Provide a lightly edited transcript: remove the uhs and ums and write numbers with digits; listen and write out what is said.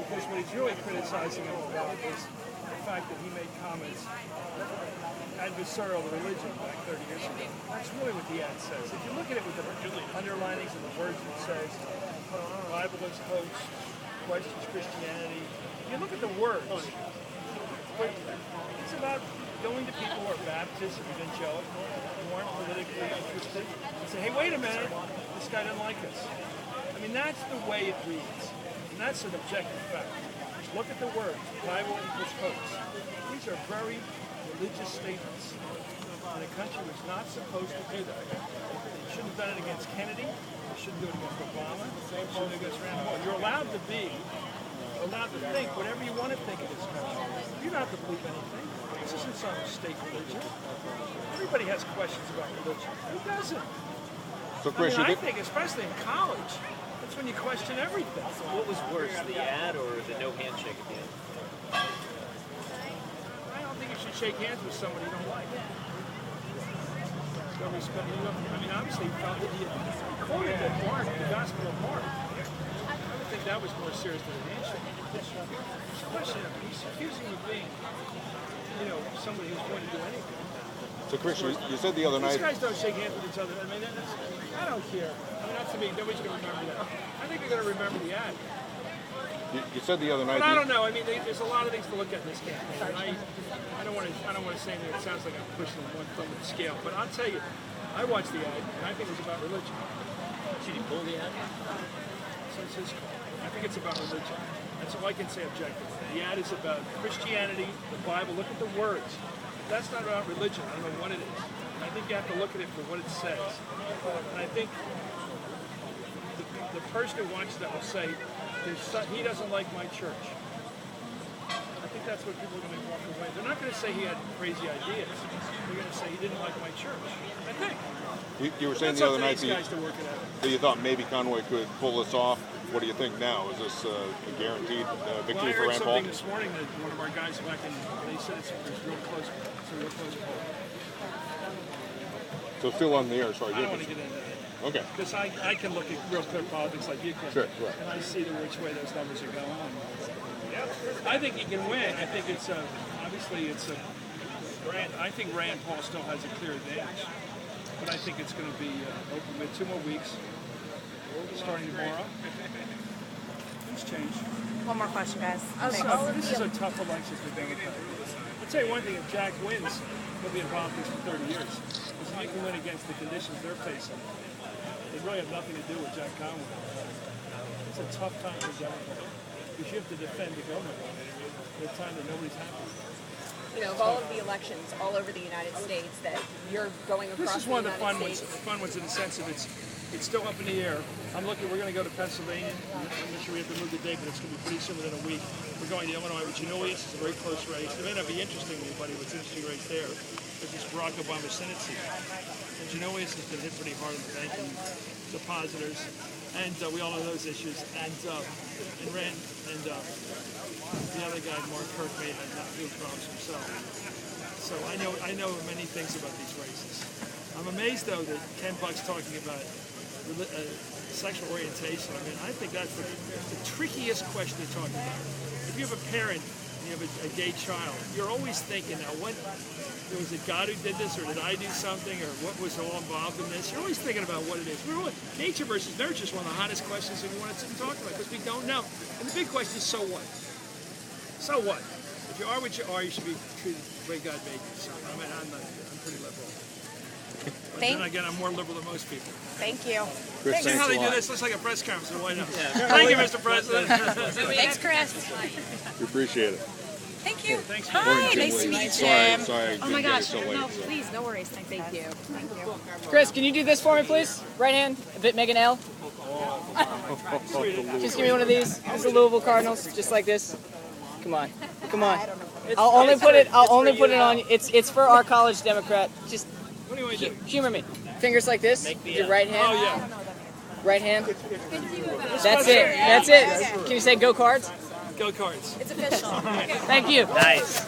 Because what he's really criticizing him about is the fact that he made comments adversarial to religion back 30 years ago. That's really what the ad says. If you look at it with the underlinings and the words it says, Bible is host, questions Christianity, you look at the words, it's about going to people who are Baptist, evangelical, who aren't politically interested, and say, hey, wait a minute, this guy doesn't like us. I mean, that's the way it reads. And that's an objective fact. Look at the words, Bible equals hoax. These are very religious statements. And the country was not supposed to do that. They shouldn't have done it against Kennedy. They shouldn't do it against Obama. They shouldn't do it against Rand Paul. You're allowed to think whatever you want to think of this country. You don't have to believe anything. This isn't some state religion. Everybody has questions about religion. Who doesn't? So, Chris, I think, especially in college, that's when you question everything. What was worse, the ad or the no handshake at the end? I don't think you should shake hands with somebody you don't like. No respect. I mean, obviously, he felt that he quoted that Mark, the Gospel of Mark. I would think that was more serious than a handshake. He's questioning him. He's accusing him of being, somebody who's going to do anything. So, Chris, you said the other night... These guys don't shake hands with each other. I mean, I don't care. I mean, not to me. Nobody's going to remember that. I think they're going to remember the ad. You said the other night... But I don't know. I mean, there's a lot of things to look at in this campaign. And I don't want to say that it sounds like I'm pushing one thumb at the scale. But I'll tell you, I watched the ad, and I think it was about religion. Should he pull the ad? So it's his call. I think it's about religion. That's all I can say objectively. The ad is about Christianity, the Bible. Look at the words. That's not about religion. I don't know what it is. I think you have to look at it for what it says. And I think the person who watches that will say, he doesn't like my church. I think that's what people are going to walk away. They're not going to say he had crazy ideas. They're going to say he didn't like my church. I think. You were saying the other night that you thought maybe Conway could pull this off. What do you think now? Is this a guaranteed victory for Rand Paul? I heard something this morning that one of our guys back in, they said it's real close. It's a real close poll. So still on the air, sorry. I don't want to get into that. Okay. Because I can look at real clear politics like you can. Sure, right. And I see which way those numbers are going. I think he can win. I think it's obviously it's a I think Rand Paul still has a clear advantage. But I think it's going to be open with 2 more weeks, starting tomorrow. Things change. One more question, guys. This is a tough election for Democrats. I'll tell you one thing, if Jack wins, he'll be in politics for 30 years. Because if you can win against the conditions they're facing, they really have nothing to do with Jack Conway. It's a tough time for Democrats. Because you have to defend the government at a time that nobody's happy. Of all of the elections all over the United States that you're going across This is one of the United fun ones. States. The fun ones in the sense of it's still up in the air. We're going to go to Pennsylvania. I'm not sure we have to move the date, but it's going to be pretty soon within a week. We're going to Illinois, which it's a very close race. It may not be interesting to anybody, but it's an interesting race there. Because it's Barack Obama's Senate seat. And Genoese has been hit pretty hard in the banking depositors. And we all know those issues. And Rand and the other guy, Mark Kirk, may have not few problems himself. So I know many things about these races. I'm amazed though that Ken Buck's talking about sexual orientation. I mean, I think that's the trickiest question to talk about. If you have a parent and you have a gay child, you're always thinking, now was it God who did this, or did I do something, or what was all involved in this? You're always thinking about what it is. Nature versus nurture is one of the hottest questions that we want to sit and talk about because we don't know. And the big question is, so what? So what? If you are what you are, you should be treated the way God made you. So I'm pretty liberal. But then again, I'm more liberal than most people. Thank you. Chris, See how they do this? Looks like a press conference in the White House. Yeah. Thank you, Mr. President. Thanks, Chris. We appreciate it. Thank you. Thanks. Hi, nice to meet you, Jim. Sorry. Oh my gosh. No, please, no worries. Thank you. Thank you. Chris, can you do this for me, please? Right hand, a bit Megan L. Just give me one of these. This is the Louisville Cardinals, just like this. Come on, come on. I'll only put it on. It's for our college Democrat. Just humor me. Fingers like this. Your right hand. Oh yeah. Right hand. That's it. That's it. Can you say go Cards? Go Cards. It's official. Thank you. Nice.